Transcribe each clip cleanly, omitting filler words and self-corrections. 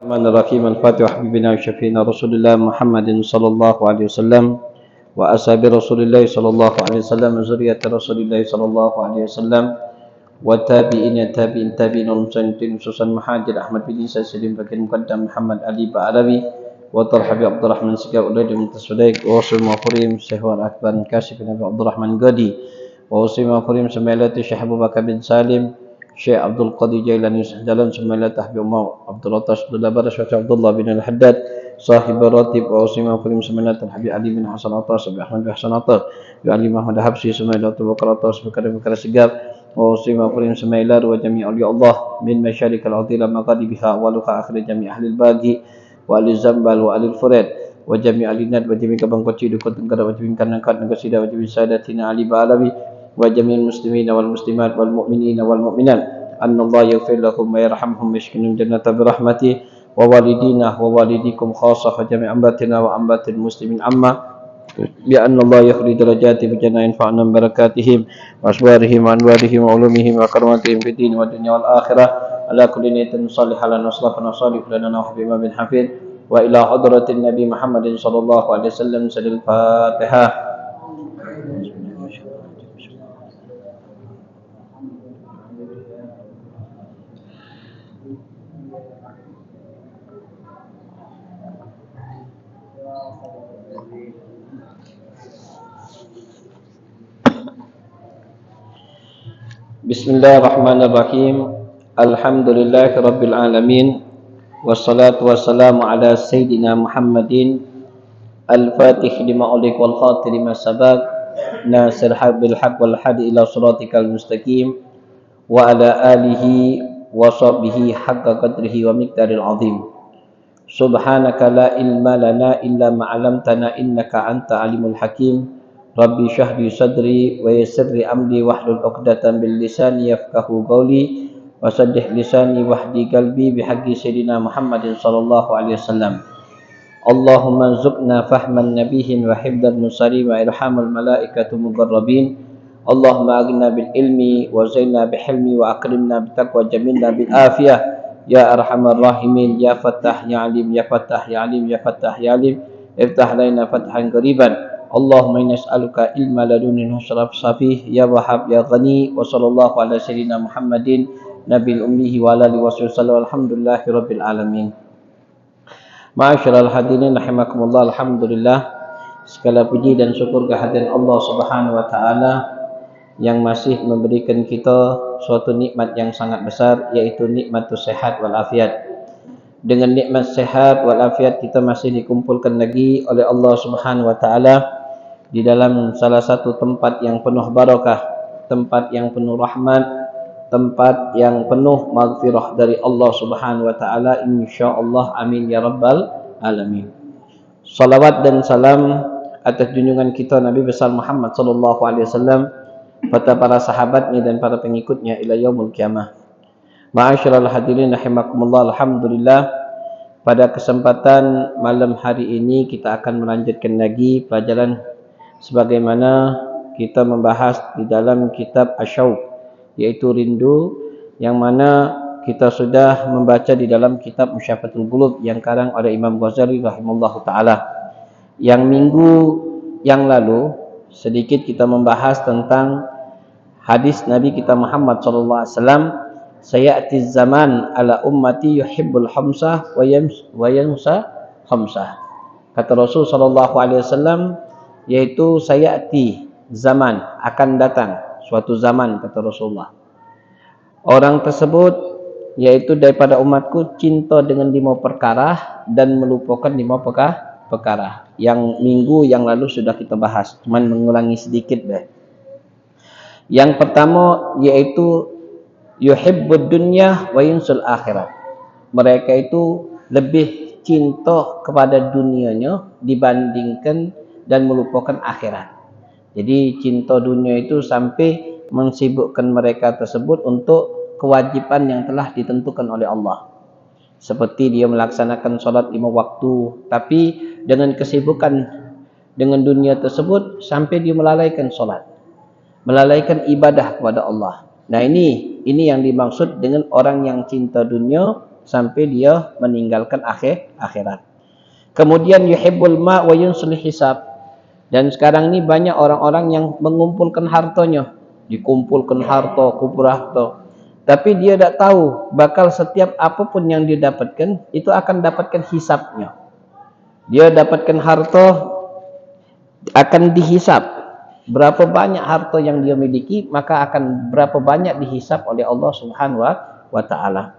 Bismillahirrahmanirrahim. Al-Fatihah habibina wa syafiina Rasulullah Muhammadin sallallahu alaihi wasallam wa ashabi Rasulillah sallallahu alaihi wasallam wa zurriyyati Rasulillah sallallahu alaihi wasallam wa tabi'ina tabi'in tabi'in al-musannifin khususan Muhajir Ahmad bin Isa Salim bagian muqaddam Muhammad Ali Ba'alawi wa Talha bin Abdurrahman Sikab Ulaid bin Tasudaiq wa Rasul Mufarim Syekh Al-Akbar Kasif bin Abdurrahman Gadi wa Rasul Mufarim Samailati Syekh Abu Bakar bin Salim Syekh Abdul Qadir Jailani Jalan Semaila Tahbi Umar Abdul Atas Abdullah Baras Syekh Abdullah bin Al-Haddad Sahib Ratib wa Usima Fulim Semaila Tahbi Ali bin Hasan Atas Abi Ahmad bin Hasan Atas Bi Ali Muhammad Habsi Semaila Abu Bakar Atas Bakar Sigab wa Usima Fulim Semaila wa jami' awliya Allah min masyarikal adila maghadibiha wa luqa akhir jami' ahli al-bagi wa ahli zambal wa ahli al-furad wa jami' alinat wa jami' kabang koci dukut tenggara wa jami' kanangkat negasida wa jami' sadatina Ali Ba'alawi wa jami'il muslimin wal muslimat wal mu'minin wal mu'minat anna Allah yaghfir lahum wa yarhamhum yashkinum jannata bi rahmatih wa walidina wa walidikum khassah wa jami' ambatina wa ambatil muslimin amma bi anna Allah yakhri darajati bi jannatin fa'na barakatihim wa asbarihim wa anwarihim wa ulumihim wa karamatihim fid din wa dunya wal akhirah ala kulli niyatin salihan wa salafan salih lana wa habibina bin hafid wa ila hadratin nabi Muhammadin sallallahu alaihi wasallam salil fatihah. Bismillahirrahmanirrahim. Alhamdulillahirabbil alamin. Wassalatu wassalamu ala sayyidina Muhammadin al-fatih lima ulik wal khatir lima sabaq nasir habil haq wal hadi ila siratikal mustaqim wa ala alihi wa sahbihi haqqa qadrihi wa miqdaril azim. Subhanaka la ilma lana illa ma 'allamtana innaka anta alimul hakim. Rabbi syahdi sadri wa yassirli amri wahlul 'uqdatam bil lisani yafqahu qawli wa saddih lisani wahdi qalbi bihaqqi sayyidina Muhammadin sallallahu alaihi wasallam. Allahumma zukna fahman nabiyyin wa hifdzal mursali wa irhamul malaikatu muqarrabin. Allahumma aghna bil ilmi wa zainna bil hilmi wa akrimna bit taqwa jamilna bil afiyah ya arhamar rahimin ya fattah ya alim ya fattah ya alim ya fattah ya alim iftah lana fathan qariban. Allahumma inna nas'aluka ilma ladunni husraf safih ya wahhab ya ghani wa sallallahu ala sayyidina Muhammadin nabil ummihi wa ala alihi wasallam alhamdulillahi rabbil alamin. Ma'asyiral hadirin rahimakumullah, alhamdulillah segala puji dan syukur kehadiran Allah Subhanahu wa taala yang masih memberikan kita suatu nikmat yang sangat besar, yaitu nikmatus sehat wal afiat. Dengan nikmat sehat wal afiat kita masih dikumpulkan lagi oleh Allah Subhanahu wa taala di dalam salah satu tempat yang penuh barakah, tempat yang penuh rahmat, tempat yang penuh maghfirah dari Allah Subhanahu wa taala, insyaallah, amin ya rabbal alamin. Salawat dan salam atas junjungan kita Nabi besar Muhammad sallallahu alaihi wasallam, pada para sahabatnya dan para pengikutnya ila yaumul qiyamah. Ma'asyiral hadirin rahimakumullah, alhamdulillah pada kesempatan malam hari ini kita akan melanjutkan lagi pelajaran sebagaimana kita membahas di dalam kitab Asyauq, yaitu rindu, yang mana kita sudah membaca di dalam kitab Musyafatul Qulub yang karang oleh Imam Ghazali rahimahullahu taala. Yang minggu yang lalu sedikit kita membahas tentang hadis Nabi kita Muhammad sallallahu alaihi wasallam, sayati zaman ala ummati yuhibbul khamsah wa yansa khamsah. Kata Rasul sallallahu alaihi wasallam, yaitu sayati zaman, akan datang suatu zaman, kata Rasulullah, orang tersebut yaitu daripada umatku cinta dengan 5 perkara dan melupakan 5 perkara. Yang minggu yang lalu sudah kita bahas, cuman mengulangi sedikit deh. Yang pertama yaitu yuhibbud dunya wa yunsul akhirat. Mereka itu lebih cinta kepada dunianya dibandingkan dan melupakan akhirat. Jadi cinta dunia itu sampai mensibukkan mereka tersebut untuk kewajiban yang telah ditentukan oleh Allah. Seperti dia melaksanakan solat 5 waktu, tapi dengan kesibukan dengan dunia tersebut sampai dia melalaikan solat, melalaikan ibadah kepada Allah. Nah ini yang dimaksud dengan orang yang cinta dunia sampai dia meninggalkan akhirat. Kemudian yuhibbul ma wa yunsul hisab. Dan sekarang ini banyak orang-orang yang mengumpulkan hartanya, dikumpulkan harta. Tapi dia tak tahu bakal setiap apapun yang dia dapatkan itu akan dapatkan hisabnya. Dia dapatkan harta akan dihisab. Berapa banyak harta yang dia miliki, maka akan berapa banyak dihisab oleh Allah Subhanahu wa taala.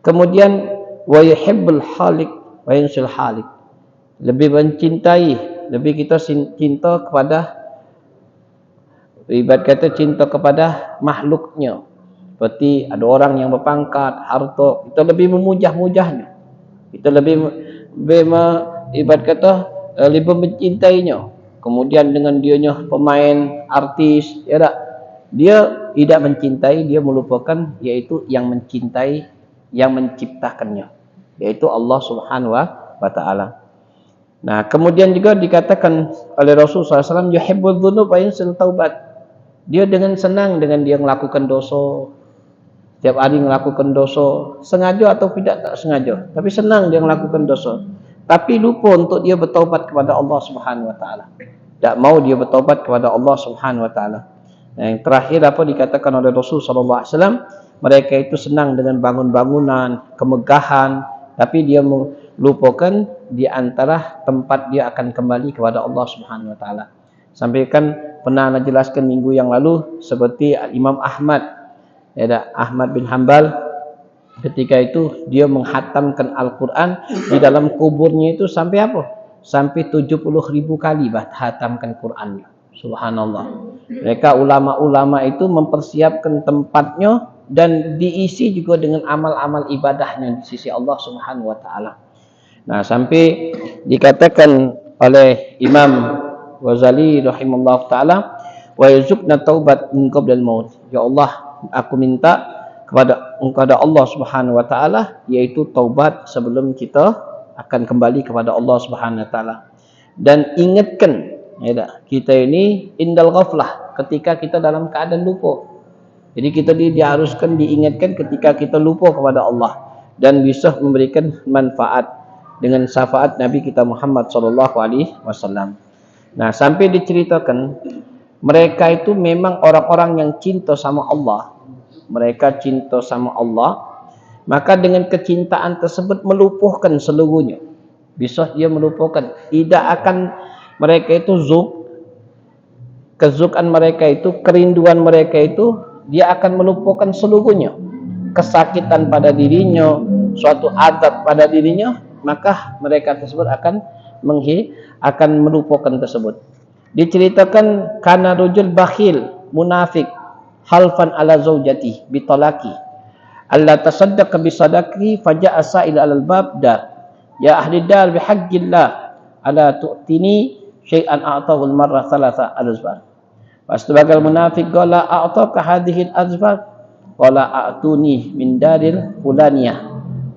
Kemudian wa yuhibbul halik wa yunsil halik. Lebih mencintai, lebih kita cinta kepada, ibarat kata cinta kepada makhluknya. Seperti ada orang yang berpangkat, harta, kita lebih memujah-mujahnya. Kita lebih ibarat kata lebih mencintainya. Kemudian dengan dianya pemain, artis, ya tak? Dia tidak mencintai, dia melupakan yaitu yang mencintai, yang menciptakannya, yaitu Allah Subhanahu wa taala. Nah, kemudian juga dikatakan oleh Rasulullah SAW, yuhibbul dzunub wa yunsil taubat. Dia dengan senang dengan dia melakukan dosa. Setiap hari melakukan dosa, sengaja atau tidak tak sengaja, tapi senang dia melakukan dosa. Tapi lupa untuk dia bertaubat kepada Allah Subhanahu wa taala. Tak mau dia bertaubat kepada Allah Subhanahu wa taala. Yang terakhir apa dikatakan oleh Rasul sallallahu alaihi wasallam, mereka itu senang dengan bangun-bangunan, kemegahan, tapi dia melupakan di antara tempat dia akan kembali kepada Allah Subhanahu wa taala. Sampaikan pernah saya jelaskan minggu yang lalu seperti Imam Ahmad, ya, Ahmad bin Hanbal, ketika itu dia menghatamkan Al-Quran di dalam kuburnya itu sampai apa? Sampai 70.000 kali hatamkan Qurannya. Subhanallah. Mereka ulama-ulama itu mempersiapkan tempatnya dan diisi juga dengan amal-amal ibadahnya di sisi Allah Subhanahu wa taala. Nah, sampai dikatakan oleh Imam Ghazali rahimahullah taala, wa yazukna taubat min qablal maut. Ya Allah, aku minta kepada Allah Subhanahu wa taala yaitu taubat sebelum kita akan kembali kepada Allah Subhanahu wa taala. Dan ingatkan, ya, kita ini indal ghaflah, ketika kita dalam keadaan lupa. Jadi kita diharuskan diingatkan ketika kita lupa kepada Allah dan bisa memberikan manfaat dengan syafaat Nabi kita Muhammad sallallahu alaihi wasallam. Nah, sampai diceritakan mereka itu memang orang-orang yang cinta sama Allah. Mereka cinta sama Allah, maka dengan kecintaan tersebut melupuhkan seluruhnya. Bisa dia melupakan, tidak akan mereka itu kezukan mereka itu, kerinduan mereka itu, dia akan melupakan seluruhnya. Kesakitan pada dirinya, suatu adab pada dirinya, maka mereka tersebut akan melupakan tersebut. Diceritakan kana rajul bakhil munafik halfan ala zaujati bitalaki alla tasaddaqa bi sadaqi faja'a sa'il alal bab dar ya ahli dar bihaqqillah ala tu'tini syai'an a'tahu al-marra thalatha al-azbar. Sebagai munafik qala a'taka hadhihi al-azbar qala a'tuni min daril fulaniyah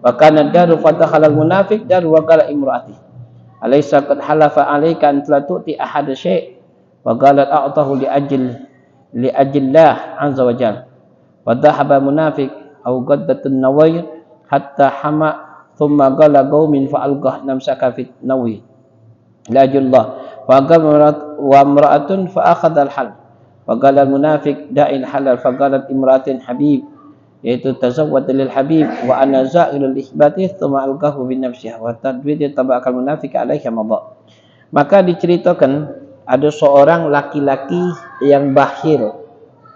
wa kana daru fadakhala al-munafiq dar wa qala imraati alaysa qad halafa alayka an la tu'ti ahad syai' wa qalat a'tahu li ajillah azza wa jalla wa dhahaba munafiq aw gaddatun nawai hatta hama thumma qala qaumin fa alqah namsaka fit nawi la ajillah wa qala wa imra'atun fa akhadha al-hal wa qala al-munafiq da'il halal fa qalat imra'atin habib, yaitu tazawwad lil habib wa ana za'ilul ihbati thumma alqahu bin nafsiha wa tadwid tabaqal munafiq alaihi madha. Maka diceritakan ada seorang laki-laki yang bakhil,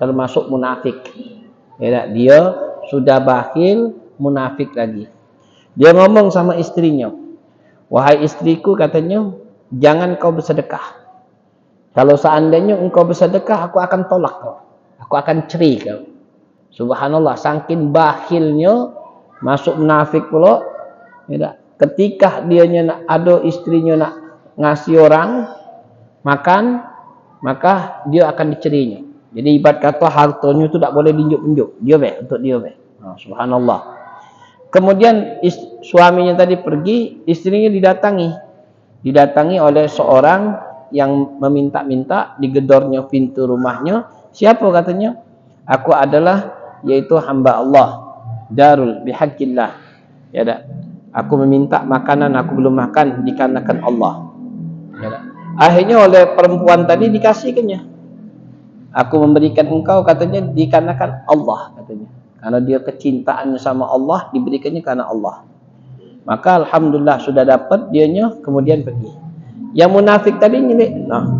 termasuk munafik. Ya, dia sudah bakhil, munafik lagi. Dia ngomong sama istrinya, wahai istriku, katanya, jangan kau bersedekah. Kalau seandainya engkau bersedekah, aku akan tolak kau. Aku akan cerai kau. Subhanallah, saking bakhilnya, masuk munafik pula. Ya, ketika dia ada istrinya nak ngasih orang makan, maka dia akan dicerainya. Jadi ibarat kata hartanya itu tak boleh diunjuk-unjuk. Dia untuk dia. Subhanallah. Kemudian suaminya tadi pergi, istrinya didatangi oleh seorang yang meminta-minta, digedornya pintu rumahnya. Siapa katanya? Aku adalah yaitu hamba Allah, darul bihaqqillah, Ya tak? Aku meminta makanan aku belum makan dikarenakan Allah. Ya tak? Akhirnya oleh perempuan tadi dikasihkannya. Aku memberikan engkau katanya dikarenakan Allah katanya. Karena dia kecintaannya sama Allah diberikannya karena Allah. Maka alhamdulillah sudah dapat dianya kemudian pergi. Yang munafik tadi ni, nah,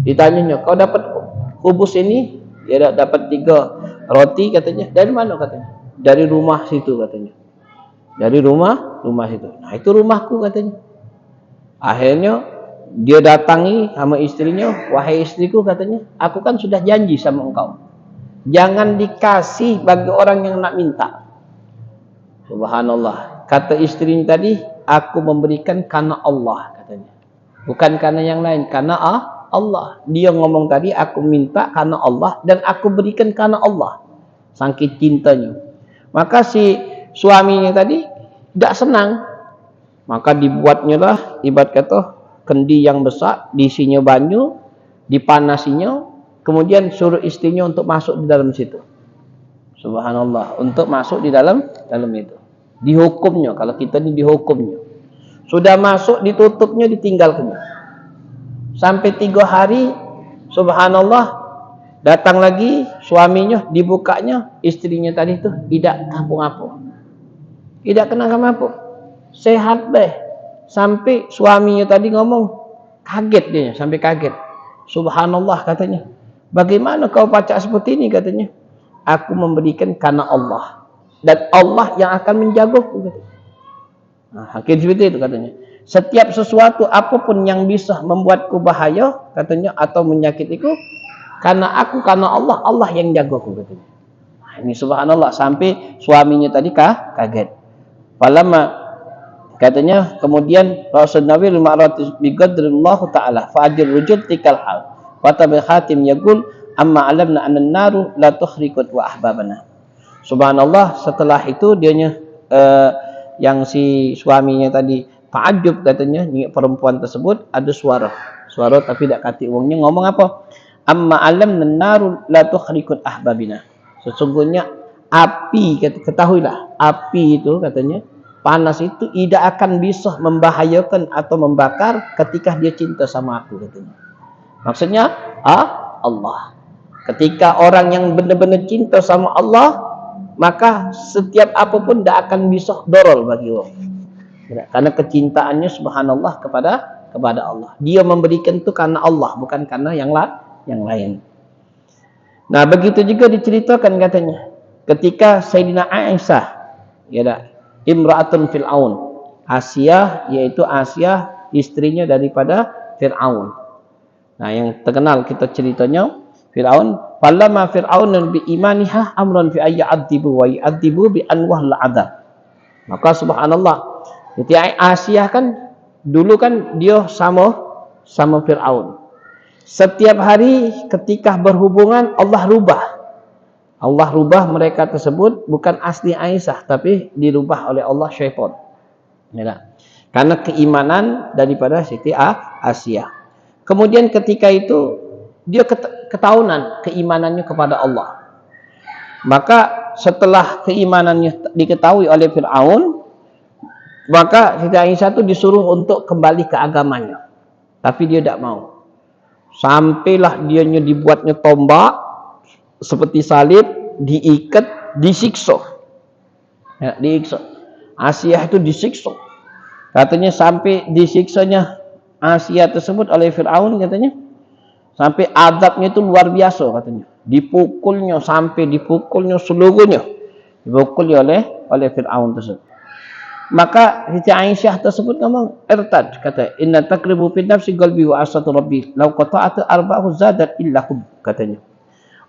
ditanyanya, kau dapat kubus ini? Dia dapat 3 roti katanya. Dari mana katanya? Dari rumah situ katanya. Dari rumah situ. Nah, itu rumahku katanya. Akhirnya dia datangi sama istrinya, wahai istriku katanya, aku kan sudah janji sama engkau. Jangan dikasih bagi orang yang nak minta. Subhanallah. Kata istrinya tadi, aku memberikan karena Allah katanya. Bukan karena yang lain, karena Allah. Dia ngomong tadi, aku minta karena Allah dan aku berikan karena Allah. Saking cintanya. Maka si suaminya tadi tidak senang. Maka dibuatnya lah, ibarat kata kendi yang besar, diisinya banyu, dipanasinya, kemudian suruh istrinya untuk masuk di dalam situ. Subhanallah, untuk masuk di dalam itu. Dihukumnya, kalau kita ni dihukumnya. Sudah masuk, ditutupnya, ditinggalkannya. Sampai 3 hari, subhanallah, datang lagi suaminya, dibukanya, istrinya tadi tu tidak apa-apa. Tidak kena apa-apa. Sehat deh. Sampai suaminya tadi ngomong, kaget dia, sampai kaget. Subhanallah katanya. Bagaimana kau baca seperti ini katanya? Aku memberikan karena Allah. Dan Allah yang akan menjagaku. Nah, hakim seperti itu katanya. Setiap sesuatu apapun yang bisa membuatku bahaya katanya atau menyakitiku, karena Allah, Allah yang jagaku katanya. Nah, ini subhanallah sampai suaminya tadi kaget. Falamma katanya kemudian Rasulullah Nabi 500 biqadrillahu taala fa'ajir wujud tikal hal. Wa tabi khatim yaqul amma alamna anna an-naru la tukhriqut wa ahbabana. Subhanallah, setelah itu dianya yang si suaminya tadi ta'ajub katanya, perempuan tersebut ada suara tapi tak kati wongnya ngomong apa? Amma alamna an-naru la tukhriqut ahbabina. Sesungguhnya api, ketahuilah, api itu katanya, panas itu tidak akan bisa membahayakan atau membakar ketika dia cinta sama aku katanya. Maksudnya Allah. Ketika orang yang benar-benar cinta sama Allah, maka setiap apapun tidak akan bisa dorol bagi orang. Karena kecintaannya subhanallah kepada Allah. Dia memberikan itu karena Allah, bukan karena yang lain. Nah, begitu juga diceritakan katanya. Ketika Sayyidina Aisyah, ya dah, imra'atun Fir'aun. Asia, yaitu Asia, istrinya daripada Fir'aun. Nah, yang terkenal kita ceritanya, Fir'aun, falamma Fir'aun bi imaniha amran fi ayyadibu wa yadibu bi anwahil adab. Maka subhanallah, jadi Asia kan dulu kan dia sama Fir'aun. Setiap hari ketika berhubungan Allah rubah mereka tersebut, bukan asli Aisyah tapi dirubah oleh Allah syaitan. Ya, karena keimanan daripada Siti Asia. Kemudian ketika itu dia ketahuan keimanannya kepada Allah. Maka setelah keimanannya diketahui oleh Fir'aun, maka Siti Aisyah itu disuruh untuk kembali ke agamanya. Tapi dia tidak mau. Sampailah dianya dibuatnya tombak seperti salib, diikat, disiksa. Ya, disiksa. Asia itu disiksa. Katanya sampai disiksanya Asia tersebut oleh Fir'aun katanya. Sampai azabnya itu luar biasa katanya. Dipukulnya sampai dipukulnya seluruhnya. Dipukul oleh Fir'aun tersebut. Maka Siti Aisyah tersebut ngomong irtad, kata inna takribu fi nafsi qalbi wa asatu rabbi law qata'atu arba'u zadat illa hub katanya.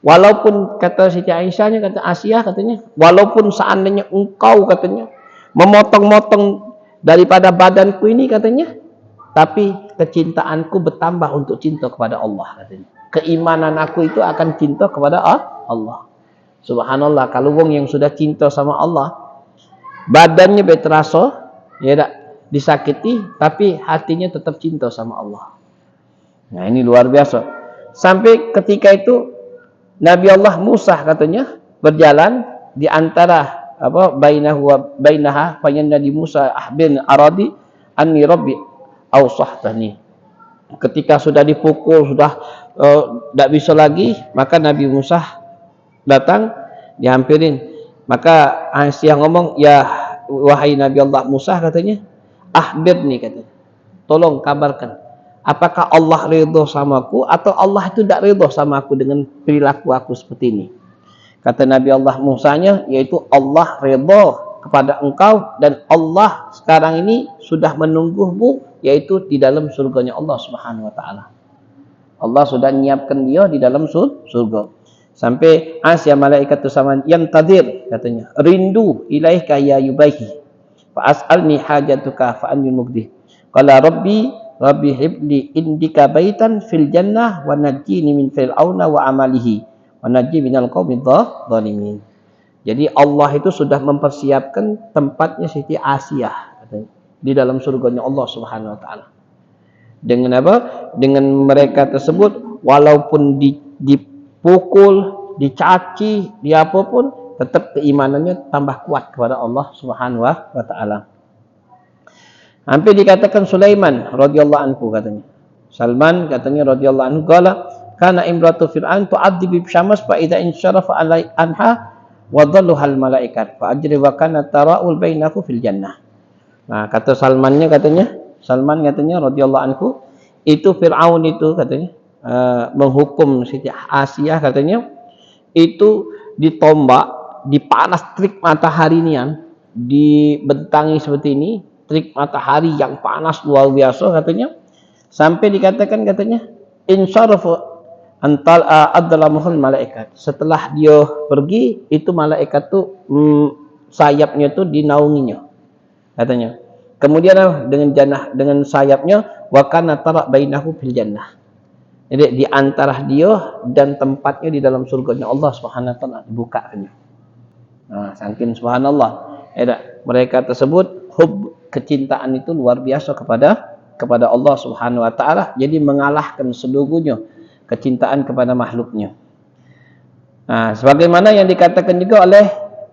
Walaupun kata Siti Aisyahnya, kata Asia katanya, walaupun seandainya engkau katanya memotong-motong daripada badanku ini katanya, tapi kecintaanku bertambah untuk cinta kepada Allah katanya. Keimanan aku itu akan cinta kepada Allah. Subhanallah, kalau wong yang sudah cinta sama Allah, badannya terasa ya tak disakiti, tapi hatinya tetap cinta sama Allah. Nah, ini luar biasa. Sampai ketika itu Nabi Allah Musa katanya berjalan di antara bainahu wa bainaha fayannadi Musa bin aradi anni rabbi awsahtani. Ketika sudah dipukul, sudah tidak bisa lagi, maka Nabi Musa datang, dihampirin. Maka Aisyah ngomong, ya wahai Nabi Allah Musa, katanya, akhbirni, katanya, tolong kabarkan, apakah Allah ridho sama aku atau Allah itu tidak ridho sama aku dengan perilaku aku seperti ini. Kata Nabi Allah Musanya, yaitu Allah ridho kepada engkau dan Allah sekarang ini sudah menunggumu, yaitu di dalam surganya Allah Subhanahu wa taala. Allah sudah menyiapkan dia di dalam surga. Sampai Asya malaikat itu sama yang tadir, katanya, rindu ilaika ya yubahi fa as'alni hajatuka fa anni mugdi. Qala rabbi hibli indika baitan fil jannah wa najjini min fir'auna wa amalihi wa najji minal qaumidz zalimin. Jadi Allah itu sudah mempersiapkan tempatnya Siti Asiyah, katanya, di dalam surganya Allah Subhanahu wa taala. Dengan apa? Dengan mereka tersebut walaupun dipukul, dicaci, diapapun, tetap keimanannya tambah kuat kepada Allah Subhanahu wa taala. Hampir dikatakan Sulaiman radhiyallahu anhu, katanya. Salman katanya radhiyallahu anhu qala kana imratu fir'aun tu'adhibu bisyamas fa idza insyarafa alai anha wa dhalluhal malaikat fa ajri wa kana tara'ul bainahu fil jannah. Nah, kata Salman katanya radhiyallahu anhu, itu Fir'aun itu katanya menghukum Siti Asiyah, katanya, itu ditombak, dipanas terik matahari nian, dibentangi seperti ini, terik matahari yang panas luar biasa, katanya, sampai dikatakan, katanya, insyarafu antal adlamuhul malaikat. Setelah dia pergi, itu malaikat tuh sayapnya tuh dinaunginya, katanya. Kemudian dengan sayapnya wa kana tara bainahu fil jannah. Jadi di antara dia dan tempatnya di dalam surganya Allah Subhanahu wa taala dibukakannya. Nah, saking subhanallah. Mereka tersebut kecintaan itu luar biasa kepada Allah Subhanahu wa taala, jadi mengalahkan seluruhnya kecintaan kepada makhluknya. Nah, sebagaimana yang dikatakan juga oleh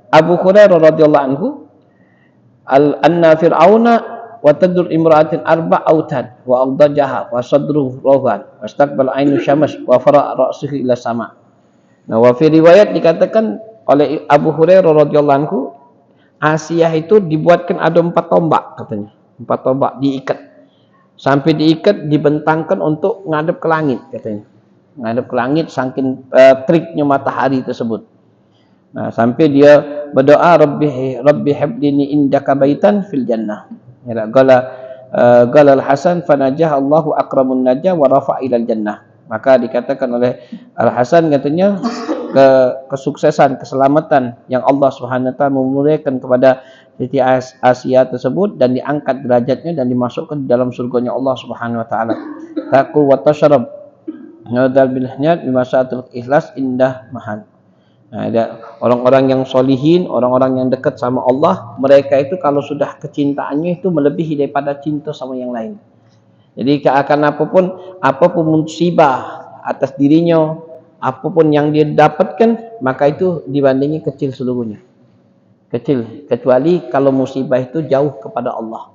Abu Hurairah radhiyallahu anhu, anna fir'auna wa tadur imra'atin arba' autad wa awdajaha wa sadruhu rohan wa istaqbal ainu syams wa fara' ra'suhu ila sama. Nah, wa fi riwayat dikatakan oleh Abu Hurairah radhiyallahu anhu, Asiyah itu dibuatkan ada 4 tombak, katanya. 4 tombak diikat. Sampai diikat, dibentangkan untuk ngadep ke langit, katanya. Ngadep ke langit saking teriknya matahari tersebut. Nah, sampai dia berdoa, Rabbi hablini indaka baitan fil jannah. Ya, qala al-Hasan fanajah Allahu akramun najah wa rafa' ilal jannah. Maka dikatakan oleh Al-Hasan, katanya, kesuksesan, keselamatan yang Allah Subhanahu wa taala memuliakan kepada Siti Asiyah tersebut dan diangkat derajatnya dan dimasukkan di dalam surganya Allah Subhanahu wa taala. Taqul wa tashrab nadal bil niat bimasaatul ikhlas indah mahan. Nah, ada orang-orang yang solihin, orang-orang yang dekat sama Allah, mereka itu kalau sudah kecintaannya itu melebihi daripada cinta sama yang lain. Jadi akan apapun musibah atas dirinya, apapun yang dia dapatkan, maka itu dibandingi kecil seluruhnya. Kecil, kecuali kalau musibah itu jauh kepada Allah.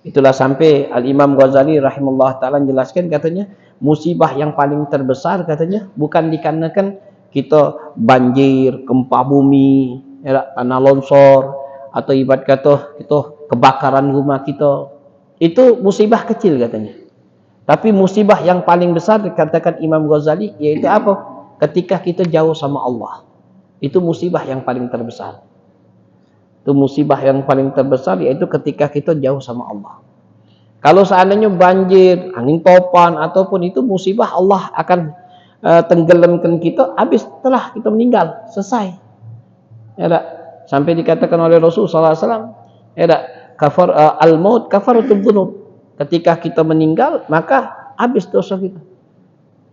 Itulah sampai Al-Imam Ghazali rahimahullah ta'ala menjelaskan, katanya, musibah yang paling terbesar, katanya, bukan dikarenakan kita banjir, gempa bumi, tanah longsor, atau ibarat kata itu kebakaran rumah kita. Itu musibah kecil, katanya. Tapi musibah yang paling besar dikatakan Imam Ghazali, yaitu apa? Ketika kita jauh sama Allah. Itu musibah yang paling terbesar. Itu musibah yang paling terbesar, yaitu ketika kita jauh sama Allah. Kalau seandainya banjir, angin topan, ataupun itu musibah, Allah akan tenggelamkan kita habis setelah kita meninggal, selesai. Ya, sampai dikatakan oleh Rasulullah SAW, ya, al-maut kafaratul dzunub. Ketika kita meninggal, maka habis dosa kita.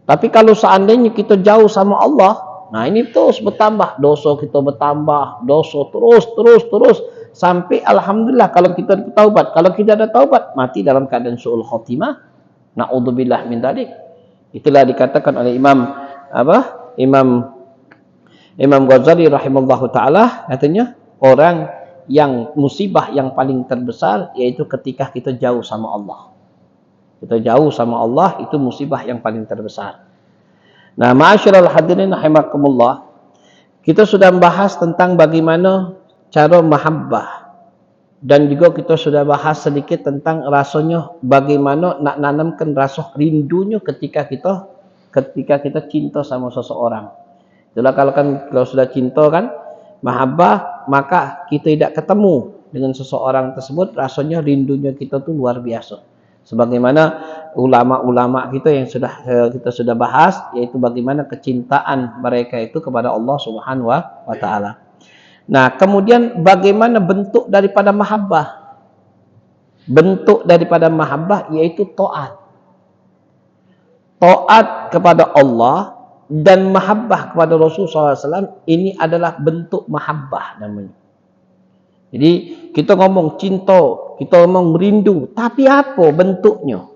Tapi kalau seandainya kita jauh sama Allah, nah ini terus bertambah, dosa kita bertambah, dosa terus sampai alhamdulillah kalau kita taubat. Kalau kita ada taubat, mati dalam keadaan su'ul khotimah, na'udzubillah min dzalik. Itulah dikatakan oleh Imam Ghazali rahimahullahu taala, katanya, orang yang musibah yang paling terbesar yaitu ketika kita jauh sama Allah. Kita jauh sama Allah itu musibah yang paling terbesar. Nah, ma'asyiral hadirin rahimakumullah, kita sudah membahas tentang bagaimana cara mahabbah dan juga kita sudah bahas sedikit tentang rasanya bagaimana nak nanamkan rasa rindunya ketika kita cinta sama seseorang. Itulah kalau sudah cinta kan mahabbah, maka kita tidak ketemu dengan seseorang tersebut, rasanya rindunya kita tuh luar biasa. Sebagaimana ulama-ulama kita yang kita sudah bahas, yaitu bagaimana kecintaan mereka itu kepada Allah Subhanahu wa taala. Nah, kemudian bagaimana bentuk daripada mahabbah? Bentuk daripada mahabbah yaitu taat. Taat kepada Allah dan mahabbah kepada Rasulullah SAW ini adalah bentuk mahabbah namanya. Jadi kita ngomong cinta, kita ngomong merindu, tapi apa bentuknya?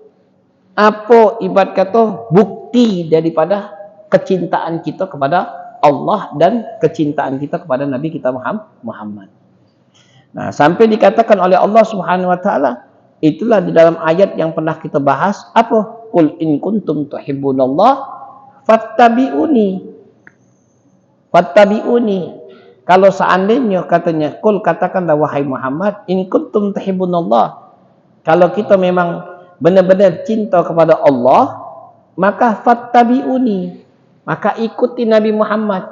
Apa ibarat kata bukti daripada kecintaan kita kepada Allah dan kecintaan kita kepada Nabi kita Muhammad. Nah, sampai dikatakan oleh Allah Subhanahu wa taala, itulah di dalam ayat yang pernah kita bahas, apa? Qul in kuntum tuhibbunallah fattabi'uni. Fattabi'uni. Kalau seandainya katanya, qul katakanlah wahai Muhammad, in kuntum tuhibbunallah. Kalau kita memang benar-benar cinta kepada Allah, maka fattabi'uni. Maka ikuti Nabi Muhammad.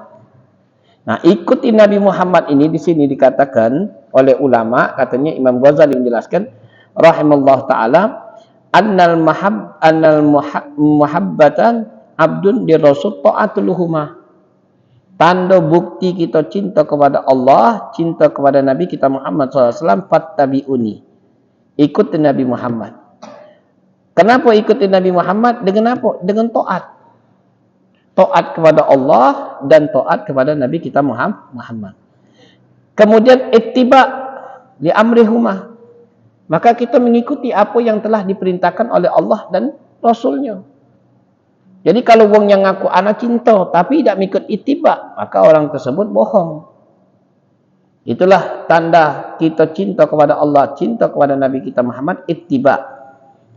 Nah, ikuti Nabi Muhammad ini di sini dikatakan oleh ulama, katanya Imam Ghazali menjelaskan rahimallahu taala, annal muhabbatan abdun di rasul ta'atuluhuma. Tanda bukti kita cinta kepada Allah, cinta kepada Nabi kita Muhammad SAW, fattabi'uni. Ikuti Nabi Muhammad. Kenapa ikuti Nabi Muhammad? Dengan apa? Dengan taat. Taat kepada Allah dan taat kepada Nabi kita Muhammad. Kemudian ittiba li amrihuma. Maka kita mengikuti apa yang telah diperintahkan oleh Allah dan Rasulnya. Jadi kalau orang yang ngaku anak cinta tapi tidak mengikut ittiba, maka orang tersebut bohong. Itulah tanda kita cinta kepada Allah, cinta kepada Nabi kita Muhammad, ittiba.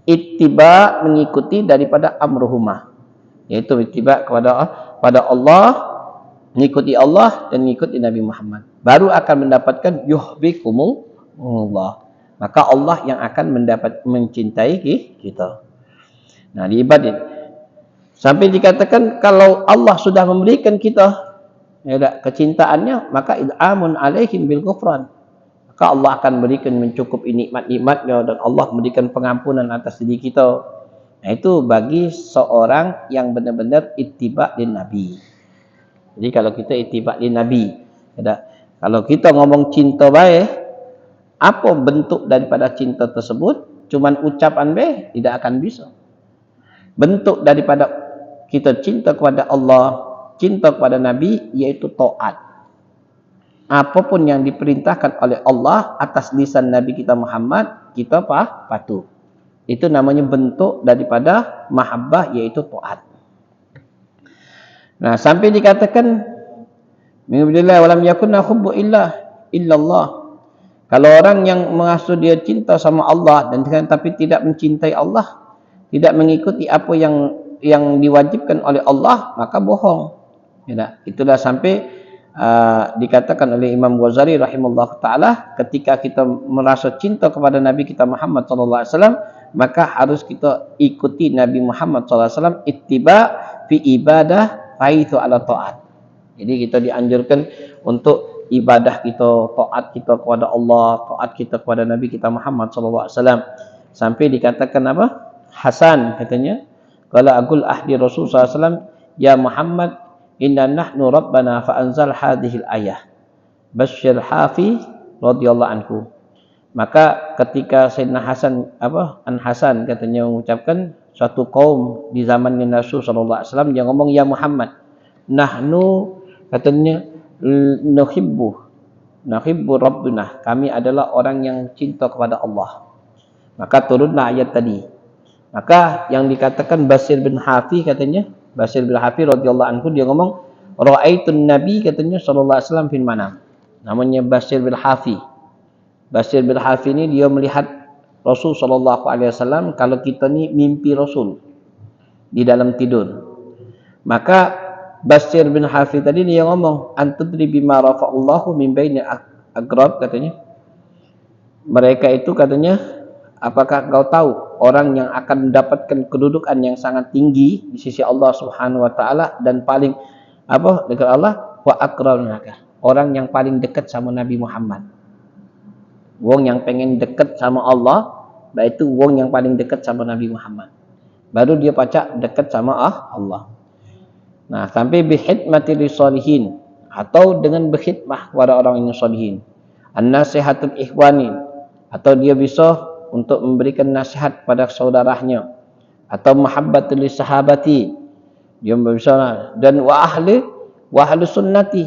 Ittiba mengikuti daripada amruhuma. Yaitu ittiba kepada Allah, mengikuti Allah dan mengikuti Nabi Muhammad. Baru akan mendapatkan yuhibbukumullah. Maka Allah yang akan mencintai kita. Nah, di ibadat sampai dikatakan kalau Allah sudah memberikan kita kecintaannya, maka id'amun alaihim bil ghufran. Maka Allah akan berikan mencukupi nikmat-nikmatnya dan Allah memberikan pengampunan atas diri kita. Nah, itu bagi seorang yang benar-benar ittiba din Nabi. Jadi kalau kita ittiba din Nabi, kalau kita ngomong cinta baik, apa bentuk daripada cinta tersebut? Cuman ucapan baik tidak akan bisa. Bentuk daripada kita cinta kepada Allah, cinta kepada Nabi, yaitu taat. Apapun yang diperintahkan oleh Allah atas lisan Nabi kita Muhammad, kita patuh. Itu namanya bentuk daripada mahabbah, yaitu taat. Nah, sampai dikatakan Alhamdulillah walam yakunna hubbu illallah. Kalau orang yang mengaku dia cinta sama Allah dan tapi tidak mencintai Allah, tidak mengikuti apa yang diwajibkan oleh Allah, maka bohong. Itulah sampai dikatakan oleh Imam Ghazali rahimahullah taala, ketika kita merasa cinta kepada Nabi kita Muhammad sallallahu alaihi wasallam, maka harus kita ikuti Nabi Muhammad sallallahu alaihi wasallam, ittiba fi ibadah haitsu ala taat. Jadi kita dianjurkan untuk ibadah kita, taat kita kepada Allah, taat kita kepada Nabi kita Muhammad sallallahu alaihi wasallam. Sampai dikatakan apa? Hasan katanya, qala aqul ahdi Rasul sallallahu alaihi wasallam, ya Muhammad, inna nahnu rabbana fa anzal hadhil ayah. Basyir Hafi radhiyallahu anhu. Maka ketika Sayyidina Hasan katanya mengucapkan suatu kaum di zaman Rasul sallallahu alaihi wasallam, dia ngomong ya Muhammad, nahnu katanya nuhibbu rabbuna, kami adalah orang yang cinta kepada Allah. Maka turunlah ayat tadi. Maka yang dikatakan Basir bin Hafi katanya, Basir bin Hafi radhiyallahu anhu, dia ngomong ra'aitun nabi katanya sallallahu alaihi wasallam fil manam. namanya Bashir bin Hafi. Bashir bin Hafi ni dia melihat Rasul sallallahu alaihi wasallam kalau kita ni mimpi Rasul di dalam tidur. Maka Bashir bin Hafi tadi dia ngomong, antadri bima rafa'allahu min baini agrab, katanya. Mereka itu katanya, apakah kau tahu orang yang akan mendapatkan kedudukan yang sangat tinggi di sisi Allah Subhanahu wa taala dan paling dekat Allah, wa aqrabunaka, orang yang paling dekat sama Nabi Muhammad. Wong yang pengen dekat sama Allah, yaitu wong yang paling dekat sama Nabi Muhammad. Baru dia pacak dekat sama Allah. Nah, sampai bihidmati lisalihin, atau dengan berkhidmah kepada orang yang salihin. An-nasihatul ikhwani, atau dia bisa untuk memberikan nasihat pada saudaranya. Atau mahabbatul sahabati, dia bisa, dan wa ahli sunnati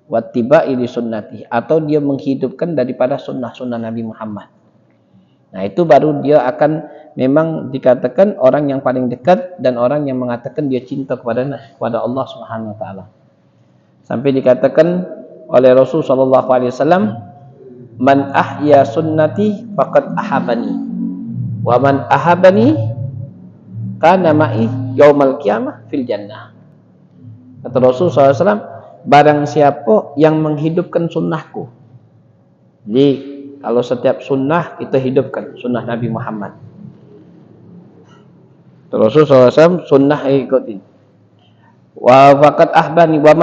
wattiba'i li sunnati, atau dia menghidupkan daripada sunnah-sunnah Nabi Muhammad. Nah, itu baru dia akan memang dikatakan orang yang paling dekat dan orang yang mengatakan dia cinta kepada Allah Subhanahu wa taala. Sampai dikatakan oleh Rasul sallallahu alaihi wasallam, man ahya sunnati faqad ahabani wa man ahabani kana ma'i yaumal qiyamah fil jannah. Kata Rasul sallallahu alaihi wasallam, barang siapa yang menghidupkan sunnahku. Jadi kalau setiap sunnah kita hidupkan, sunnah Nabi Muhammad. Rasul SAW sunnah ikutin. Wa faqad ahbani wa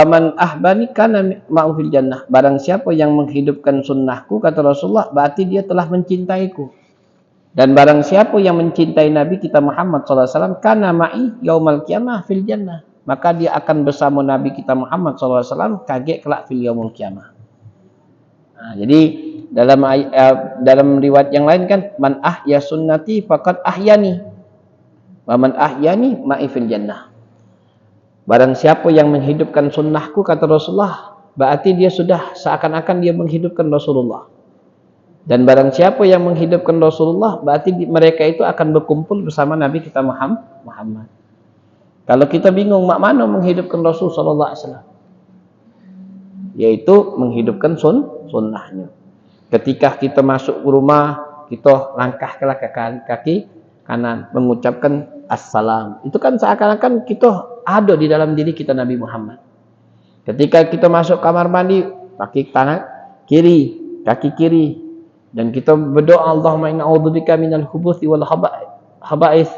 man ahbani kana ma'u fil jannah. Barang siapa yang menghidupkan sunnahku, kata Rasulullah, berarti dia telah mencintaiku. Dan barang siapa yang mencintai Nabi kita Muhammad SAW, kana ma'i yaumal qiyamah fil jannah. Maka dia akan bersama Nabi kita Muhammad SAW kaget kelak fil yaumul qiyamah. Nah, jadi dalam riwayat yang lain kan, man ahya sunnati faqad ahyani wa man ahyani ma'i fil jannah. Barang siapa yang menghidupkan sunnahku, kata Rasulullah, berarti dia sudah seakan-akan dia menghidupkan Rasulullah. Dan barang siapa yang menghidupkan Rasulullah, berarti mereka itu akan berkumpul bersama Nabi kita Muhammad. Kalau kita bingung mak mana menghidupkan Rasul sallallahu alaihi wasallam, yaitu menghidupkan sunnahnya. Ketika kita masuk ke rumah, kita langkahkanlah ke kaki kanan, mengucapkan assalam. Itu kan seakan-akan kita ada di dalam diri kita Nabi Muhammad. Ketika kita masuk kamar mandi, kaki tangan kiri, kaki kiri, dan kita berdoa, Allahumma inna a'udzubika minal khubuthi wal khaba'ith.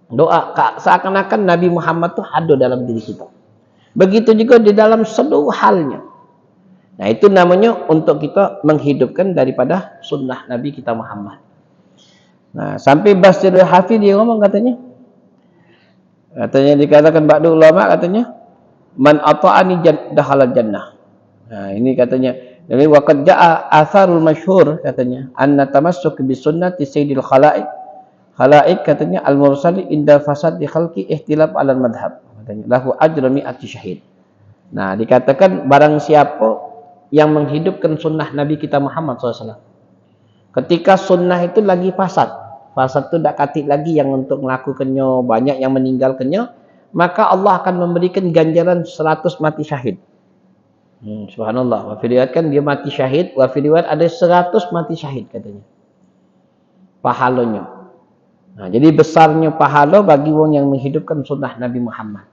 Doa seakan-akan Nabi Muhammad itu ada dalam diri kita. Begitu juga di dalam seluruh halnya. Nah, itu namanya untuk kita menghidupkan daripada sunnah Nabi kita Muhammad. Nah, sampai Bashir bin Hafi dia ngomong, katanya dikatakan ba'du ulama, katanya man ata'ani dakhala jannah. Nah, ini katanya, jadi waqad ja'a atharul masyhur, katanya anna tamassuk bi sunnati sayyidil khalaik, katanya al mursali inda fasad di khalqi ihtilaf alal madhab, katanya lahu ajru mi'ati syahid. Nah, dikatakan barang siapa yang menghidupkan sunnah Nabi kita Muhammad SAW, ketika sunnah itu lagi fasad itu tak katik lagi yang untuk melakukannya, banyak yang meninggalkannya, maka Allah akan memberikan ganjaran 100 mati syahid. Subhanallah. Wa fi riwayat kan dia mati syahid, wa fi riwayat ada 100 mati syahid, katanya pahalanya. Nah, jadi besarnya pahala bagi orang yang menghidupkan sunnah Nabi Muhammad.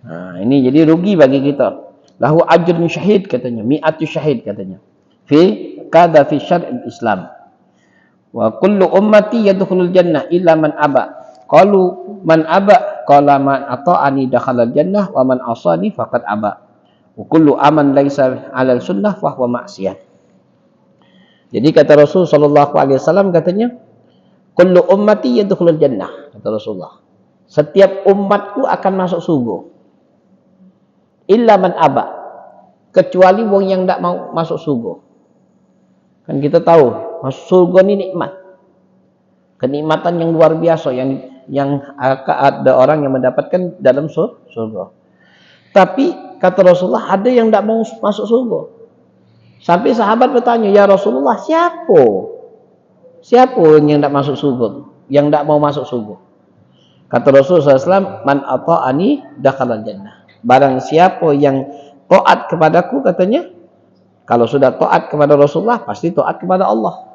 Nah, ini jadi rugi bagi kita. Lahu ajrun syahid, katanya, mi'atu syahid, katanya. Fi syar'il Islam. Wa kullu ummati yadkhulul jannah illa man aba. Qalu man aba? Qala man ata'ani dakhalal jannah wa man asani faqad aba. Wa kullu aman laisa 'alal sunnah fa huwa maksiyah. Jadi kata Rasul sallallahu alaihi wasallam, katanya, kullu ummati yadkhulul jannah, kata Rasulullah. Setiap umatku akan masuk surga. Illa man aba, kecuali wong yang tak mau masuk surga. Kan kita tahu masuk surga ini nikmat, kenikmatan yang luar biasa yang ada orang yang mendapatkan dalam surga. Tapi kata Rasulullah, ada yang tak mau masuk surga. Sampai sahabat bertanya, ya Rasulullah, siapa yang tak masuk surga, yang tak mau masuk surga? Kata Rasulullah SAW, man ata'ani dakhalal jannah. Barang siapa yang taat kepadaku katanya, kalau sudah taat kepada Rasulullah pasti taat kepada Allah.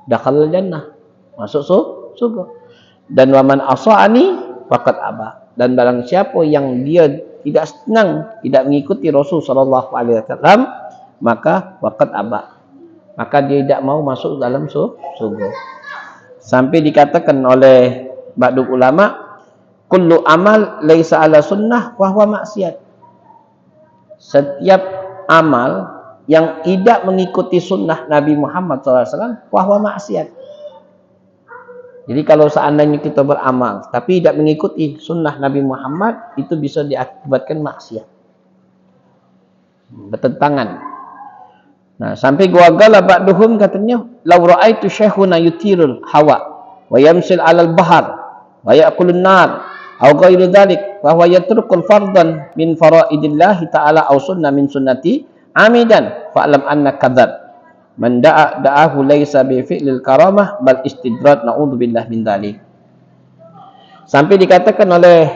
Dakhalul jannah, masuk surga. Dan waman asa'ani faqad aba. Dan barang siapa yang dia tidak senang, tidak mengikuti Rasul sallallahu alaihi wasallam, maka faqad aba. Maka dia tidak mau masuk dalam surga. Sampai dikatakan oleh ba'du ulama, kullu amal laisa ala sunnah wa huwa maksiat. Setiap amal yang tidak mengikuti sunnah Nabi Muhammad SAW, wa huwa maksiat. Jadi kalau seandainya kita beramal tapi tidak mengikuti sunnah Nabi Muhammad, itu bisa diakibatkan maksiat, bertentangan. Nah, sampai guagala ba'duhum katanya, law ra'aitu syekhuna yutirul hawa wa yamsil 'alal bahar wa ya'kulun nar aw ghairu dzalik fa huwa yatrukul fardan min faraidillah ta'ala aw sunnah min sunnati amidan fa'lam anna kadzab man da'ahu laisa bi fi'lil karamah bal istidrat na'udzubillah min dzalik. Sampai dikatakan oleh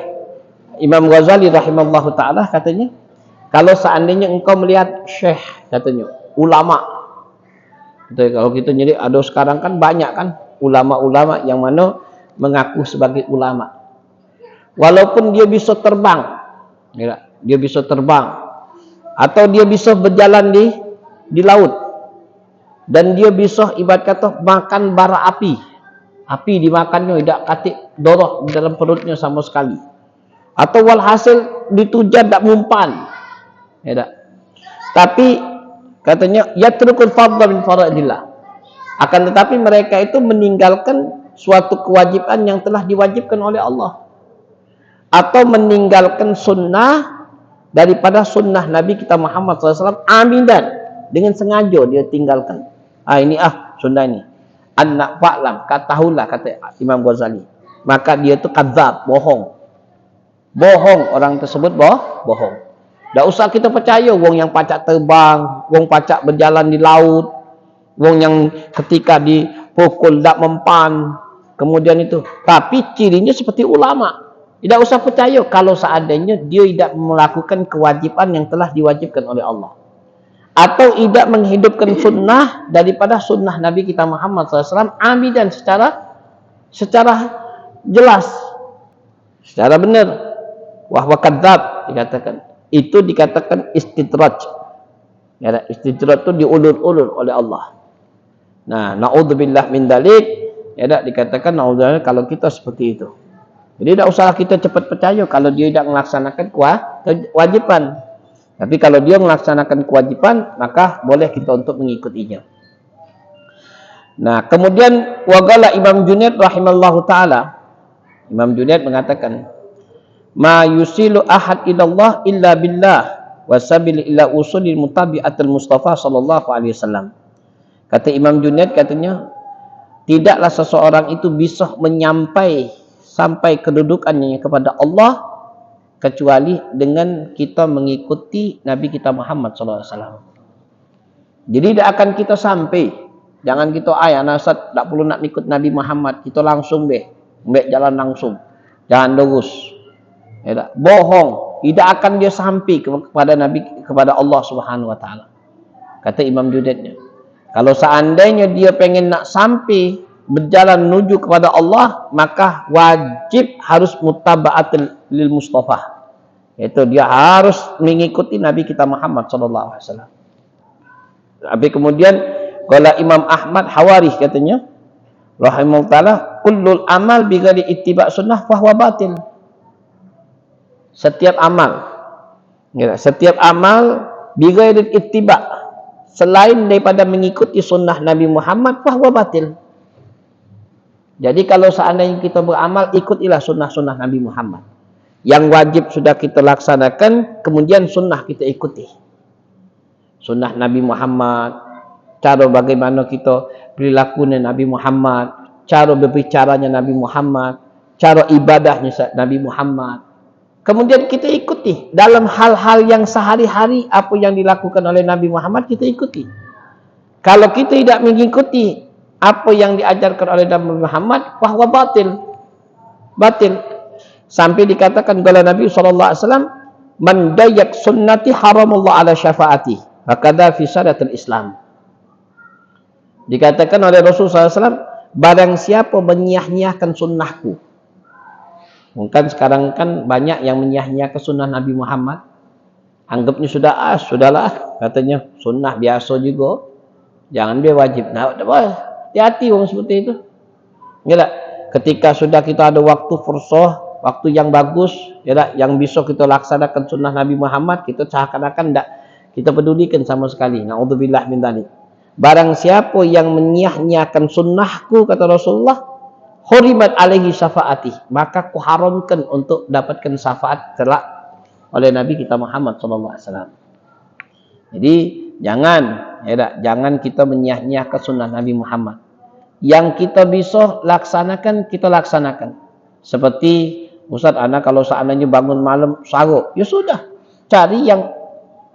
Imam Ghazali rahimallahu taala katanya, kalau seandainya engkau melihat syekh katanya, ulama. Jadi kalau kita jadi ada sekarang kan banyak kan ulama-ulama yang mana mengaku sebagai ulama. Walaupun dia bisa terbang, dia bisa terbang, atau dia bisa berjalan di laut, dan dia bisa ibarat kata makan bara api dimakannya, tidak katik dorok di dalam perutnya sama sekali, atau walhasil ditujar tak mumpan, ya tak? Tapi katanya yatrukul fardha min faraidillah, akan tetapi mereka itu meninggalkan suatu kewajiban yang telah diwajibkan oleh Allah, atau meninggalkan sunnah daripada sunnah Nabi kita Muhammad SAW amidan, dengan sengaja dia tinggalkan. Ini sunnah ini. Anak fa'lam, katahulah, kata Imam Ghazali. Maka dia itu kadzab, bohong. Bohong, orang tersebut bohong. Tak usah kita percaya wong yang pacak terbang, wong pacak berjalan di laut, wong yang ketika dipukul tak mempan, kemudian itu. Tapi cirinya seperti ulama. Tidak usah percaya kalau seandainya dia tidak melakukan kewajiban yang telah diwajibkan oleh Allah, atau tidak menghidupkan sunnah daripada sunnah Nabi kita Muhammad SAW amidan secara jelas, secara benar. Wahwa kadzab dikatakan. Itu dikatakan istidraj. Ya, istidraj itu diulur-ulur oleh Allah. Nah, naudzubillah min dzalik, ya dikatakan naudzubillah kalau kita seperti itu. Jadi tidak usah kita cepat percaya kalau dia tidak melaksanakan kewajiban. Tapi kalau dia melaksanakan kewajiban, maka boleh kita untuk mengikutinya. Nah, kemudian waqala Imam Junaid rahimallahu taala. Imam Junaid mengatakan, ma yusilu ahad ilallah illa billah wa sabil ila usulil mutabi'atul Mustafa sallallahu alaihi wasallam. Kata Imam Junaid katanya, tidaklah seseorang itu bisa sampai kedudukannya kepada Allah kecuali dengan kita mengikuti Nabi kita Muhammad sallallahu alaihi wasallam. Jadi tidak akan kita sampai, jangan kita nasat tak perlu nak ikut Nabi Muhammad, kita langsung jalan langsung, jangan lurus. Ya, bohong, tidak akan dia sampai kepada Nabi, kepada Allah Subhanahu wa taala. Kata Imam Junaidnya, kalau seandainya dia pengen nak sampai berjalan menuju kepada Allah, maka wajib harus mutaba'atul lil Mustafa. Yaitu dia harus mengikuti Nabi kita Muhammad sallallahu alaihi wasallam. Tapi kemudian kalau Imam Ahmad Hawarih katanya, rahimahullah taala, kullul amal bi ghairi ittiba' sunnah fa huwa batil. Setiap amal bighairil ittiba', selain daripada mengikuti sunnah Nabi Muhammad, fa huwa batil. Jadi kalau seandainya kita beramal, ikutilah sunnah-sunnah Nabi Muhammad. Yang wajib sudah kita laksanakan, kemudian sunnah kita ikuti. Sunnah Nabi Muhammad, cara bagaimana kita perilakunya Nabi Muhammad, cara berbicaranya Nabi Muhammad, cara ibadahnya Nabi Muhammad. Kemudian kita ikuti dalam hal-hal yang sehari-hari, apa yang dilakukan oleh Nabi Muhammad kita ikuti. Kalau kita tidak mengikuti apa yang diajarkan oleh Nabi Muhammad, bahwa batil. Sampai dikatakan oleh Nabi SAW, Man dayak sunnati haramullah ala syafaati. Hakadha fi syariatul Islam. Dikatakan oleh Rasulullah SAW, barang siapa menyia-nyiakan sunnahku. Mungkin sekarang kan banyak yang menyia-nyiakan sunnah Nabi Muhammad. Anggapnya sudahlah, katanya sunnah biasa juga. Jangan dia wajib. Nah, hati-hati orang seperti itu. Ya, ketika sudah kita ada waktu fursah, waktu yang bagus, ya, yang bisa kita laksanakan sunnah Nabi Muhammad, kita seakan-akan tidak kita pedulikan sama sekali. Na'udzubillah min dzalik. Barang siapa yang menyia-nyiakan sunnahku, kata Rasulullah, hurimat alaihi syafaati, maka kuharamkan untuk dapatkan syafaat kelak oleh Nabi kita Muhammad SAW. Jadi jangan kita menyia-nyiakan sunnah Nabi Muhammad. Yang kita bisa laksanakan, kita laksanakan. Seperti Ustaz, anak kalau seandainya bangun malam sahur, ya sudah, cari yang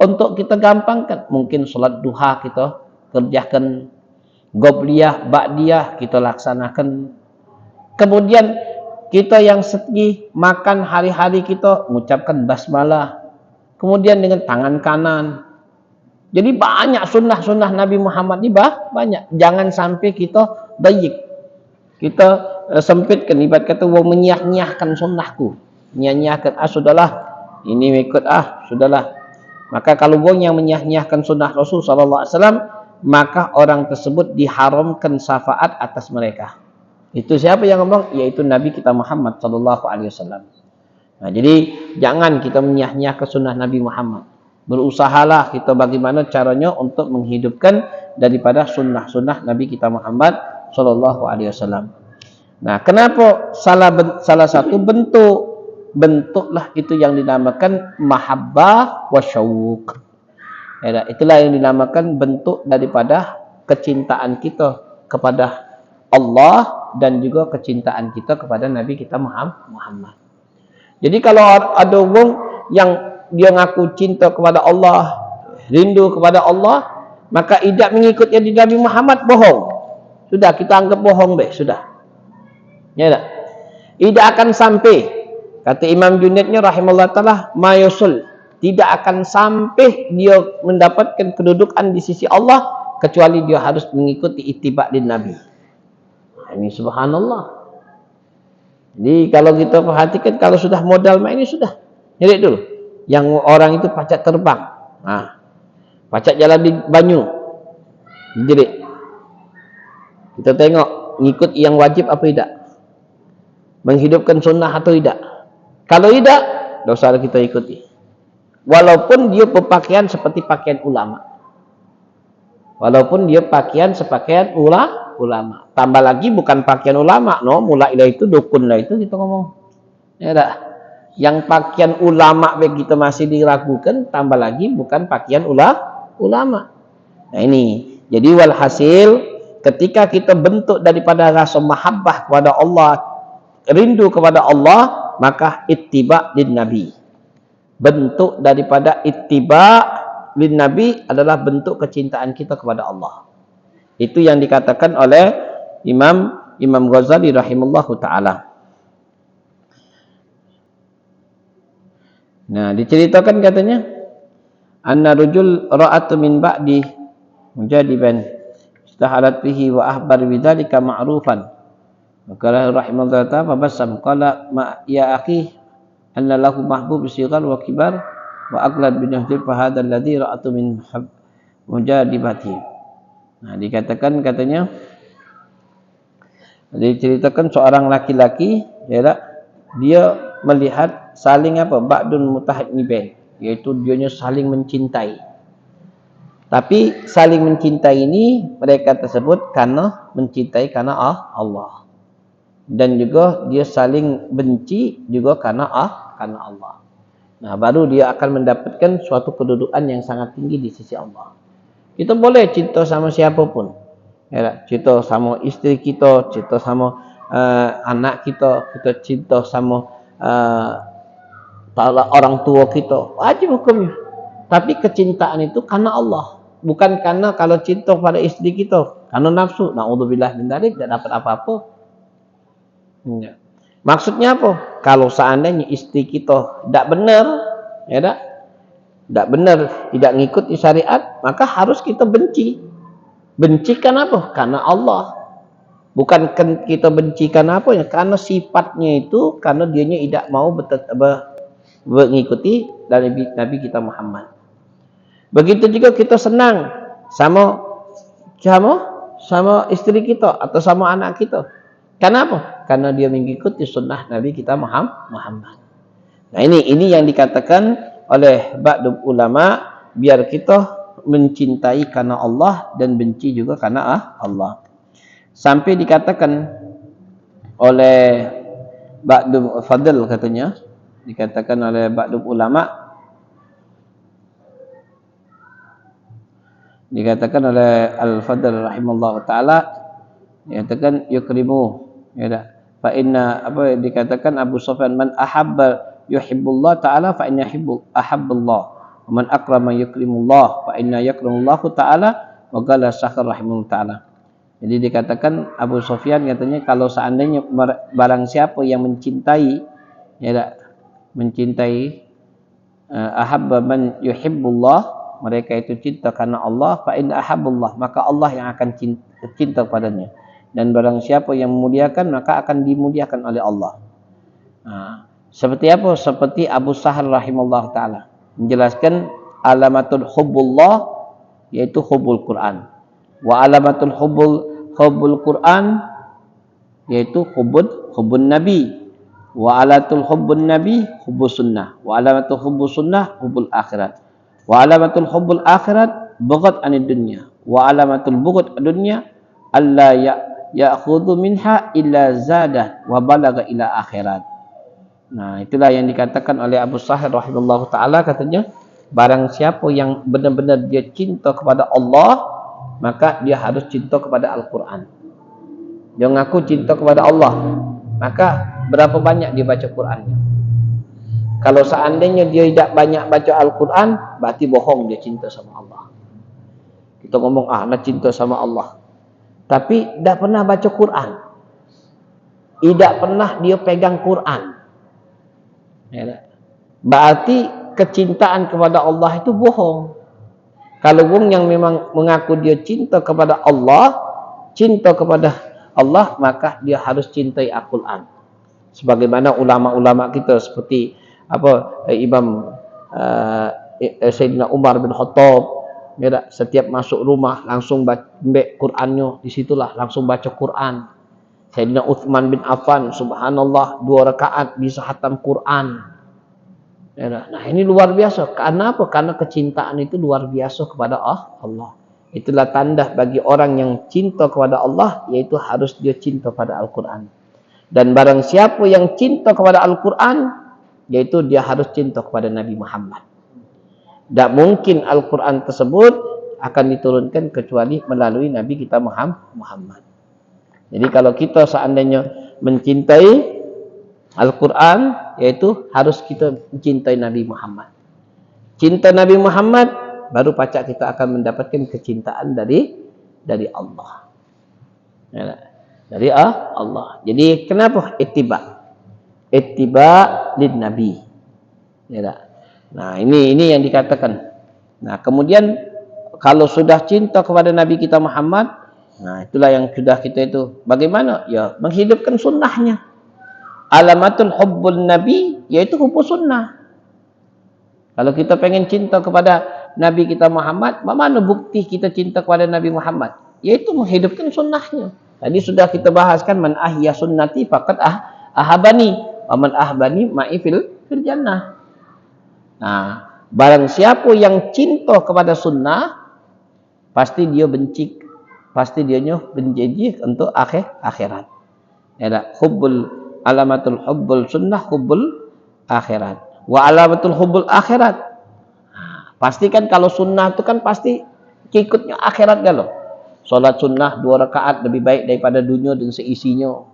untuk kita gampangkan. Mungkin sholat duha kita kerjakan, qobliyah, ba'diyah kita laksanakan. Kemudian kita yang sedih makan hari-hari kita mengucapkan basmalah. Kemudian dengan tangan kanan. Jadi banyak sunnah-sunnah Nabi Muhammad ini banyak. Jangan sampai kita dayik. Kita sempitkan, ibarat kata menyia-nyiakan sunnahku. Menyia-nyiakan, sudahlah. Ini ikut, sudahlah. Maka kalau wong yang menyia-nyiakan sunnah Rasul SAW, maka orang tersebut diharamkan syafaat atas mereka. Itu siapa yang ngomong? Yaitu Nabi kita Muhammad SAW. Nah, jadi jangan kita menyia-nyiakan sunnah Nabi Muhammad. Berusahalah kita bagaimana caranya untuk menghidupkan daripada sunnah-sunnah Nabi kita Muhammad SAW. Nah, kenapa salah satu bentuklah itu yang dinamakan mahabbah wa syauq. Ya, itulah yang dinamakan bentuk daripada kecintaan kita kepada Allah dan juga kecintaan kita kepada Nabi kita Muhammad. Jadi kalau ada orang yang dia ngaku cinta kepada Allah, rindu kepada Allah, maka tidak mengikut yang di Nabi Muhammad, bohong. Sudah, kita anggap bohong deh, sudah. Ya tak? Tidak akan sampai, kata Imam Junaidnya rahimahullah ta'ala, mayusul, tidak akan sampai dia mendapatkan kedudukan di sisi Allah kecuali dia harus mengikuti ittiba' din Nabi. Ini subhanallah. Jadi kalau kita perhatikan, kalau sudah modal main ini sudah. Jadi dulu, yang orang itu pacak terbang, pacak jalan di banyu. Jadi kita tengok ngikut yang wajib apa tidak, menghidupkan sunnah atau tidak. Kalau tidak, dosa kita ikuti. Walaupun dia berpakaian seperti pakaian ulama. Walaupun dia pakaian sepakaian ulama. Tambah lagi bukan pakaian ulama, no, mulailah itu dukun lah itu kita ngomong. Ya tak? Yang pakaian ulama begitu masih diragukan, tambah lagi bukan pakaian ulama. Nah ini, jadi walhasil ketika kita bentuk daripada rasa mahabbah kepada Allah, rindu kepada Allah, maka ittiba' din Nabi. Bentuk daripada ittiba' din Nabi adalah bentuk kecintaan kita kepada Allah. Itu yang dikatakan oleh Imam Ghazali rahimahullahu ta'ala. Nah, diceritakan katanya, anna rajul ra'atu min ba'di mujadiban istahalat bihi wa ahbar bidzalika ma'rufan. Maka rahimahullah ta'ala fabassam qala ma ya akhi anna lahu mahbub sighar wa kibar wa aqlad bin yahdil fa hadha alladhi ra'atu min mujadibati. Nah, dikatakan katanya, diceritakan seorang laki-laki, ya, dia melihat saling ba'dun mutahabbibain, yaitu dianya saling mencintai. Tapi saling mencintai ini mereka tersebut karena mencintai karena Allah. Dan juga dia saling benci juga karena Allah. Nah, baru dia akan mendapatkan suatu kedudukan yang sangat tinggi di sisi Allah. Kita boleh cinta sama siapapun. Ya, cinta sama istri kita, cinta sama anak kita cinta sama orang tua kita, wajib hukumnya. Tapi kecintaan itu karena Allah, bukan karena kalau cinta pada istri kita karena nafsu. Na'udzubillah min dzalik, tidak dapat apa-apa. Ya. Maksudnya apa? Kalau seandainya istri kita tidak benar, Ya tak? Tidak benar, tidak ngikuti syariat, maka harus kita benci. Benci kenapa? Karena Allah. Bukan kita benci karena apa ya? Karena sifatnya itu, karena dianya tidak mau mengikuti dari Nabi kita Muhammad. Begitu juga kita senang sama istri kita atau sama anak kita. Kenapa? Karena dia mengikuti sunnah Nabi kita Muhammad. Nah ini yang dikatakan oleh ba'du ulama, biar kita mencintai karena Allah dan benci juga karena Allah. Sampai dikatakan oleh ba'du fadl, katanya, dikatakan oleh ba'du ulama, dikatakan oleh Al-Fadl rahimallahu taala, dikatakan yukrimu, ya dah. Fa inna, apa dikatakan Abu Sufyan, man ahabba yuhibbullah taala fa inna ahabballah, wa man akrama yukrimullah fa inna yakrimullahu taala, wa qala Syahr rahimahullah taala. Jadi dikatakan Abu Sufyan, katanya, kalau seandainya barang siapa yang mencintai, ya dah, mencintai ahabba man yuhibbullah, mereka itu cinta karena Allah, fa in ahabbullah, maka Allah yang akan cinta kepadanya, dan barang siapa yang memuliakan, maka akan dimuliakan oleh Allah. Seperti apa? Seperti Abu Sahal rahimahullah taala menjelaskan alamatul hubbullah, yaitu hubbul Quran, wa alamatul hubbul Quran, yaitu hubbun Nabi, wa alatul hubbun Nabi hubbus sunnah, wa alamatul hubbus sunnah hubbul akhirat, wa alamatul hubbul akhirat bughd anid dunya, wa alamatul bughd dunya alla ya'khudhu minha illa zadah wa balagha ila akhirat. Nah, itulah yang dikatakan oleh Abu Sahih rahimahullahu taala, katanya, barang siapa yang benar-benar dia cinta kepada Allah, maka dia harus cinta kepada Al-Qur'an. Dia ngaku cinta kepada Allah, maka berapa banyak dia baca Qur'annya? Kalau seandainya dia tidak banyak baca Al-Quran, berarti bohong dia cinta sama Allah. Kita ngomong, nak cinta sama Allah, tapi tidak pernah baca Quran, tidak pernah dia pegang Quran, ya, berarti kecintaan kepada Allah itu bohong. Kalau wong yang memang mengaku dia cinta kepada Allah, maka dia harus cintai Al-Quran. Sebagaimana ulama-ulama kita seperti Imam Sayyidina Umar bin Khattab, ya, setiap masuk rumah langsung baca Qurannya, disitulah langsung baca Quran. Sayyidina Uthman bin Affan, subhanallah, 2 rakaat bisa khatam Quran. Ya, nah ini luar biasa. Karena apa? Karena kecintaan itu luar biasa kepada Allah. Itulah tanda bagi orang yang cinta kepada Allah, yaitu harus dia cinta pada Al-Quran. Dan barang siapa yang cinta kepada Al-Quran, yaitu dia harus cinta kepada Nabi Muhammad. Tak mungkin Al-Quran tersebut akan diturunkan kecuali melalui Nabi kita Muhammad. Jadi kalau kita seandainya mencintai Al-Quran, yaitu harus kita mencintai Nabi Muhammad. Cinta Nabi Muhammad, baru pacak kita akan mendapatkan kecintaan dari Allah. Ya, dari Allah. Jadi kenapa ittiba lin Nabi. Ya, nah ini yang dikatakan. Nah kemudian kalau sudah cinta kepada Nabi kita Muhammad, nah itulah yang sudah kita itu bagaimana? Ya menghidupkan sunnahnya. Alamatul hubbun Nabi, yaitu hubbus sunnah. Kalau kita pengen cinta kepada Nabi kita Muhammad, mana bukti kita cinta kepada Nabi Muhammad? Yaitu menghidupkan sunnahnya. Tadi sudah kita bahaskan, man ahya sunnati faqad ahabani, wa man ahbani ma'i fil jannah. Nah, barang siapa yang cinta kepada sunnah, pasti dia benci, pasti dia benci untuk akhirat. Ya, alamatul hubbul sunnah hubbul akhirat. Wa alamatul hubbul akhirat. Nah, pasti kan kalau sunnah itu kan pasti ikutnya akhirat galau. Salat sunnah 2 rakaat lebih baik daripada dunia dan seisinya.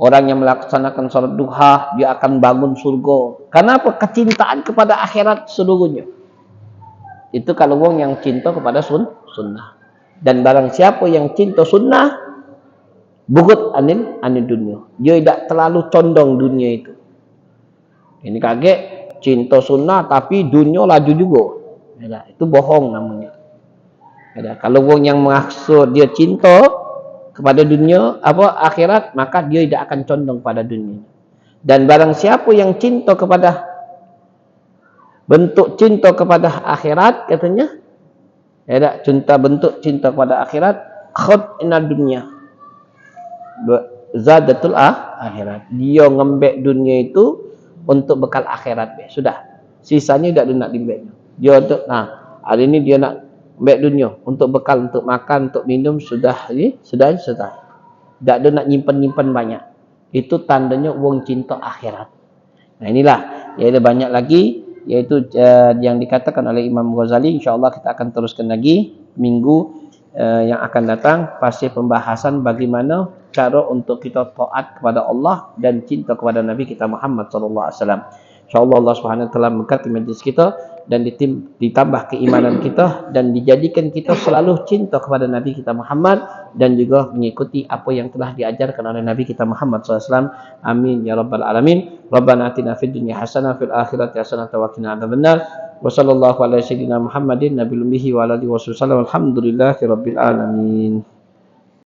Orang yang melaksanakan salat duha, dia akan bangun surga. Karena apa? Kecintaan kepada akhirat seluruhnya. Itu kalau wong yang cinta kepada sunnah. Dan barang siapa yang cinta sunnah, bugut anil dunia. Dia tidak terlalu condong dunia itu. Ini kaget cinta sunnah tapi dunia laju juga. Ya, itu bohong namanya. Ya, kalau orang yang maksud dia cinta kepada dunia akhirat, maka dia tidak akan condong pada dunia. Dan barang siapa yang cinta kepada bentuk cinta kepada akhirat, katanya, ya, bentuk cinta kepada akhirat, khud ina dunia, zadatul akhirat. Dia ngembek dunia itu untuk bekal akhirat. Sudah, sisanya tidak dia nak dimbek. Dia untuk, hari ini dia nak ambek dunia untuk bekal, untuk makan, untuk minum, sudah. Tak ada nak nyimpan banyak. Itu tandanya orang cinta akhirat. Nah, inilah, ada banyak lagi, yaitu yang dikatakan oleh Imam Ghazali. InsyaAllah kita akan teruskan lagi minggu yang akan datang, pasti pembahasan bagaimana cara untuk kita taat kepada Allah dan cinta kepada Nabi kita Muhammad SAW. InsyaAllah Allah SWT memberkati majlis kita dan ditambah keimanan kita dan dijadikan kita selalu cinta kepada Nabi kita Muhammad dan juga mengikuti apa yang telah diajarkan oleh Nabi kita Muhammad SAW. Amin ya rabbal alamin. Rabbana atina fid dunya hasanah fil akhirati hasanah wa qina adzabannar. Wa sallallahu ala sayyidina Muhammadin nabiyil ummi wa ala alihi wasallam. Alhamdulillahi rabbil alamin.